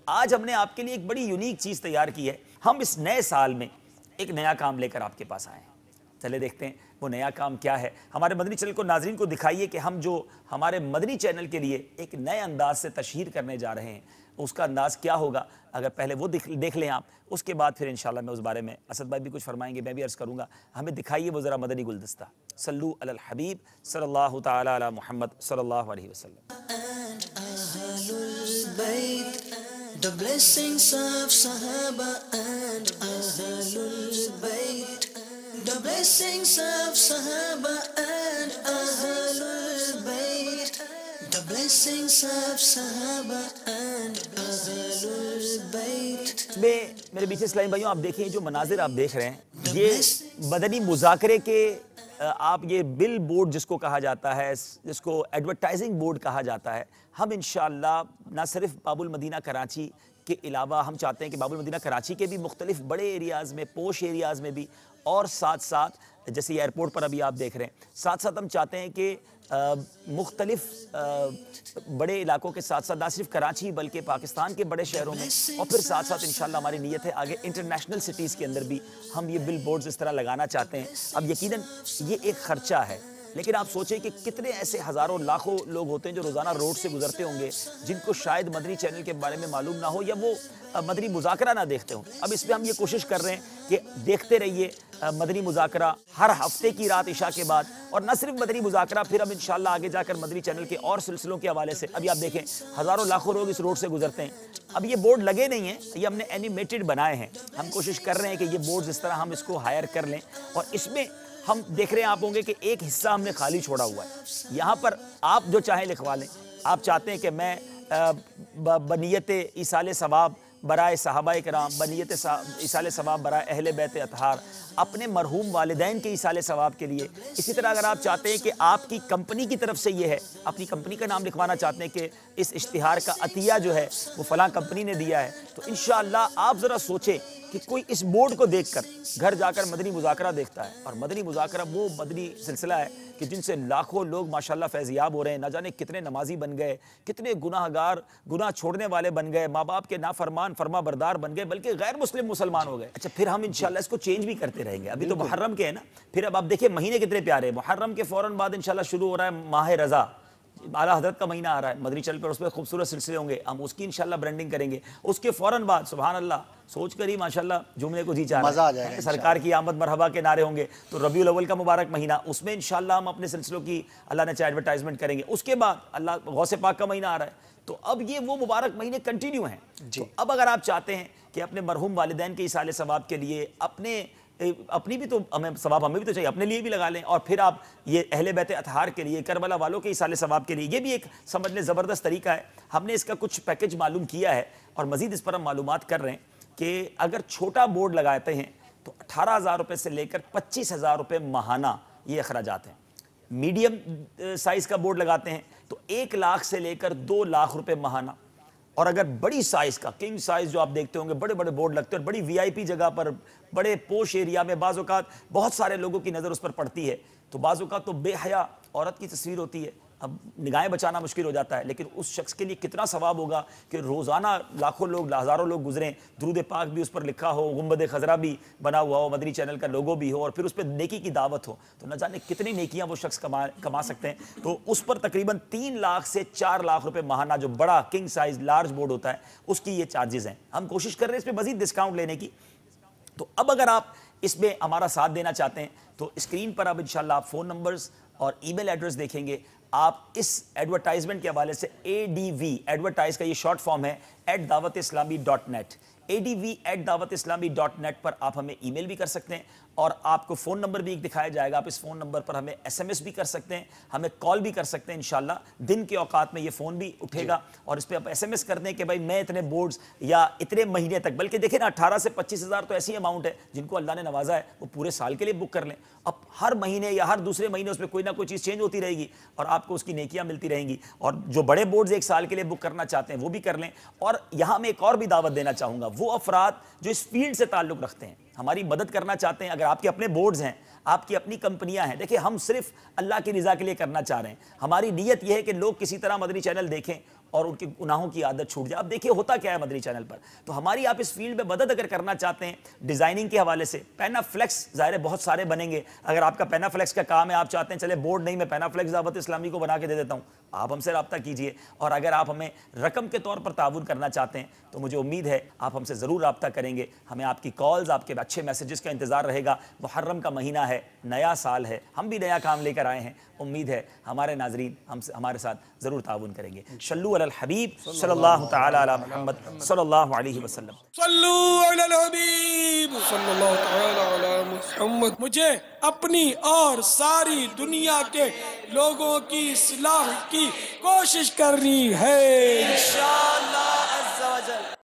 آج ہم نے آپ کے لیے ایک بڑی یونیک چیز تیار کی ہے. ہم اس نئے سال میں ایک نیا کام لے کر آپ کے پاس آئے ہیں. چلے دیکھتے ہیں وہ نیا کام کیا ہے. ہمارے مدنی چینل کو ناظرین کو دکھائیے کہ ہم جو ہمارے مدنی چینل کے لیے ایک نئے انداز سے تشہیر کرنے جا رہے ہیں اس کا انداز کیا ہوگا. اگر پہلے وہ دیکھ لیں آپ, اس کے بعد پھر انشاءاللہ میں اس بارے میں اسد بھائی بھی کچھ فرمائیں گے, میں بھی عرض کروں گا. ہمیں دکھائیے وہ ذرا مدنی گلدستہ. صلو علی الحبیب صلی اللہ تعالی علی محمد صلی اللہ علیہ وسلم. The blessings of Sahaba and Ahlul Bayt. The blessings of Sahaba and Ahlul Bayt. The blessings of Sahaba and Ahlul Bayt. میرے بیچ اسلامی بھائیوں, آپ دیکھیں جو مناظر آپ دیکھ رہے ہیں یہ مدنی مذاکرے کے آپ یہ بل بورڈ جس کو کہا جاتا ہے, جس کو ایڈورٹائزنگ بورڈ کہا جاتا ہے. ہم انشاءاللہ نہ صرف باب المدینہ کراچی کے علاوہ ہم چاہتے ہیں کہ باب المدینہ کراچی کے بھی مختلف بڑے ایریاز میں, پوش ایریاز میں بھی, اور ساتھ ساتھ جیسے یہ ایئرپورٹ پر ابھی آپ دیکھ رہے ہیں, ساتھ ساتھ ہم چاہتے ہیں کہ مختلف بڑے علاقوں کے ساتھ ساتھ نہ صرف کراچی بلکہ پاکستان کے بڑے شہروں میں, اور پھر ساتھ ساتھ انشاءاللہ ہماری نیت ہے آگے انٹرنیشنل سٹیز کے اندر بھی ہم یہ بل بورڈز اس طرح لگانا چاہتے ہیں. اب یقیناً یہ ایک خرچہ ہے, لیکن آپ سوچیں کہ کتنے ایسے ہزاروں لاکھوں لوگ ہوتے ہیں جو روزانہ روڈ سے گزرتے ہوں گے جن کو شاید مدنی چینل کے بارے میں معلوم نہ ہو یا وہ مدنی مذاکرہ نہ دیکھتے ہوں. اب اس پہ ہم یہ کوشش کر رہے ہیں کہ دیکھتے رہیے مدنی مذاکرہ ہر ہفتے کی رات عشاء کے بعد, اور نہ صرف مدنی مذاکرہ, پھر ہم انشاءاللہ آگے جا کر مدنی چینل کے اور سلسلوں کے حوالے سے. ابھی آپ دیکھیں ہزاروں لاکھوں لوگ اس روڈ سے گزرتے ہیں. اب یہ بورڈ لگے نہیں ہیں, یہ ہم نے اینیمیٹڈ بنائے ہیں. ہم کوشش کر رہے ہیں کہ یہ بورڈز اس طرح ہم اس کو ہائر کر لیں, اور اس میں ہم دیکھ رہے ہیں آپ ہوں گے کہ ایک حصہ ہم نے خالی چھوڑا ہوا ہے. یہاں پر آپ جو چاہیں لکھوا لیں. آپ چاہتے ہیں کہ میں بنیت ایصال ثواب برائے صحابہ کرام, بنیت ایصال ثواب برائے اہل بیت اطہار, اپنے مرحوم والدین کے ایصال ثواب کے لیے. اسی طرح اگر آپ چاہتے ہیں کہ آپ کی کمپنی کی طرف سے یہ ہے, اپنی کمپنی کا نام لکھوانا چاہتے ہیں کہ اس اشتہار کا عطیہ جو ہے وہ فلاں کمپنی نے دیا ہے, تو انشاءاللہ آپ ذرا سوچیں کہ کوئی اس بورڈ کو دیکھ کر گھر جا کر مدنی مذاکرہ دیکھتا ہے, اور مدنی مذاکرہ وہ مدنی سلسلہ ہے کہ جن سے لاکھوں لوگ ماشاءاللہ فیضیاب ہو رہے ہیں. نہ جانے کتنے نمازی بن گئے, کتنے گناہ گار, گناہ چھوڑنے والے بن گئے, ماں باپ کے نافرمان فرما بردار بن گئے, بلکہ غیر مسلم مسلمان ہو گئے. اچھا, پھر ہم انشاءاللہ اس کو چینج بھی کرتے رہیں گے. ابھی تو محرم کے ہے نا, پھر اب آپ دیکھیں مہینے کتنے پیارے ہیں. محرم کے فوراً بعد انشاءاللہ شروع ہو رہا ہے ماہ رضا, اعلیٰ حضرت کا مہینہ آ رہا ہے. مدنی چینل پر اس پہ خوبصورت سلسلے ہوں گے, ہم اس کی انشاءاللہ برانڈنگ کریں گے. اس کے فوراً بعد سبحان اللہ سوچ کر ہی ماشاءاللہ جمعے کو جی چاہ رہا ہے, سرکار کی آمد مرحبا کے نعرے ہوں گے. تو ربیع الاول کا مبارک مہینہ, اس میں انشاءاللہ ہم اپنے سلسلوں کی اللہ نے چاہے ایڈورٹائزمنٹ کریں گے. اس کے بعد اللہ غوث پاک کا مہینہ آ رہا ہے. تو اب یہ وہ مبارک مہینے کنٹینیو ہیں. تو اب اگر آپ چاہتے ہیں کہ اپنے مرحوم والدین کے ایصال ثواب کے لیے اپنی بھی تو ہمیں ثواب ہمیں بھی تو چاہیے, اپنے لیے بھی لگا لیں, اور پھر آپ یہ اہل بیت اطہار کے لیے, کربلا والوں کے ایصال ثواب کے لیے, یہ بھی ایک سمجھ لیں زبردست طریقہ ہے. ہم نے اس کا کچھ پیکج معلوم کیا ہے, اور مزید اس پر ہم معلومات کر رہے ہیں کہ اگر چھوٹا بورڈ لگاتے ہیں تو 18,000 روپے سے لے کر 25,000 روپے ماہانہ یہ اخراجات ہیں. میڈیم سائز کا بورڈ لگاتے ہیں تو 1 لاکھ سے لے کر 2 لاکھ روپے ماہانہ. اور اگر بڑی سائز کا کنگ سائز جو آپ دیکھتے ہوں گے, بڑے بڑے بورڈ لگتے ہیں, اور بڑی وی آئی پی جگہ پر, بڑے پوش ایریا میں بعض اوقات بہت سارے لوگوں کی نظر اس پر پڑتی ہے, تو بعض اوقات تو بے حیا عورت کی تصویر ہوتی ہے, اب نگاہیں بچانا مشکل ہو جاتا ہے. لیکن اس شخص کے لیے کتنا ثواب ہوگا کہ روزانہ لاکھوں لوگ, ہزاروں لوگ گزریں, درود پاک بھی اس پر لکھا ہو, گنبد خضرا بھی بنا ہوا ہو, مدنی چینل کا لوگو بھی ہو, اور پھر اس پہ نیکی کی دعوت ہو, تو نہ جانے کتنی نیکیاں وہ شخص کما سکتے ہیں. تو اس پر تقریباً 3 لاکھ سے 4 لاکھ روپے ماہانہ جو بڑا کنگ سائز لارج بورڈ ہوتا ہے اس کی یہ چارجز ہیں. ہم کوشش کر رہے ہیں اس پہ مزید ڈسکاؤنٹ لینے کی. تو اب اگر آپ اس میں ہمارا ساتھ دینا چاہتے ہیں تو اسکرین پر اب انشاءاللہ آپ فون نمبرز اور ای میل ایڈریس دیکھیں گے. آپ اس ایڈورٹائزمنٹ کے حوالے سے ADV ایڈورٹائز کا یہ شارٹ فارم ہے @dawat-islami.net, ADV@dawat-islami.net پر آپ ہمیں ای میل بھی کر سکتے ہیں, اور آپ کو فون نمبر بھی ایک دکھایا جائے گا. آپ اس فون نمبر پر ہمیں SMS بھی کر سکتے ہیں, ہمیں کال بھی کر سکتے ہیں. انشاءاللہ دن کے اوقات میں یہ فون بھی اٹھے گا, اور اس پہ آپ SMS کر دیں کہ بھائی میں اتنے بورڈز یا اتنے مہینے تک, بلکہ دیکھیں نا 18 سے 25,000 تو ایسی اماؤنٹ ہے جن کو اللہ نے نوازا ہے وہ پورے سال کے لیے بک کر لیں. اب ہر مہینے یا ہر دوسرے مہینے اس میں کوئی نہ کوئی چیز چینج ہوتی رہے گی, اور آپ کو اس کی نیکیاں ملتی رہیں گی. اور جو بڑے بورڈز 1 سال کے لیے بک کرنا چاہتے ہیں وہ بھی کر لیں. اور یہاں میں ایک اور بھی دعوت دینا چاہوں گا, وہ افراد جو اس فیلڈ سے تعلق رکھتے ہیں, ہماری مدد کرنا چاہتے ہیں, اگر آپ کے اپنے بورڈز ہیں, آپ کی اپنی کمپنیاں ہیں, دیکھیں ہم صرف اللہ کی رضا کے لیے کرنا چاہ رہے ہیں. ہماری نیت یہ ہے کہ لوگ کسی طرح مدنی چینل دیکھیں اور ان کے گناہوں کی عادت چھوٹ جائے. اب دیکھیے ہوتا کیا ہے مدنی چینل پر, تو ہماری آپ اس فیلڈ میں مدد اگر کرنا چاہتے ہیں ڈیزائننگ کے حوالے سے, پینا فلیکس ظاہر ہے بہت سارے بنیں گے, اگر آپ کا پینا فلیکس کا کام ہے, آپ چاہتے ہیں چلے بورڈ نہیں میں پینا فلیکس دعوت اسلامی کو بنا کے دے دیتا ہوں, آپ ہم سے رابطہ کیجئے. اور اگر آپ ہمیں رقم کے طور پر تعاون کرنا چاہتے ہیں تو مجھے امید ہے آپ ہم سے ضرور رابطہ کریں گے. ہمیں آپ کی کالز, آپ کے اچھے میسیجز کا انتظار رہے گا. محرم کا مہینہ ہے, نیا سال ہے, ہم بھی نیا کام لے کر آئے ہیں. امید ہے ہمارے ناظرین ہمارے ساتھ ضرور تعاون کریں گے. صلو علی الحبیب صلی اللہ تعالی علی محمد صلی اللہ علیہ وسلم. صلو علی الحبیب صلی اللہ تعالی علی محمد. مجھے اپنی اور ساری دنیا کے لوگوں کی اصلاح کی کوشش کرنی ہے انشاءاللہ.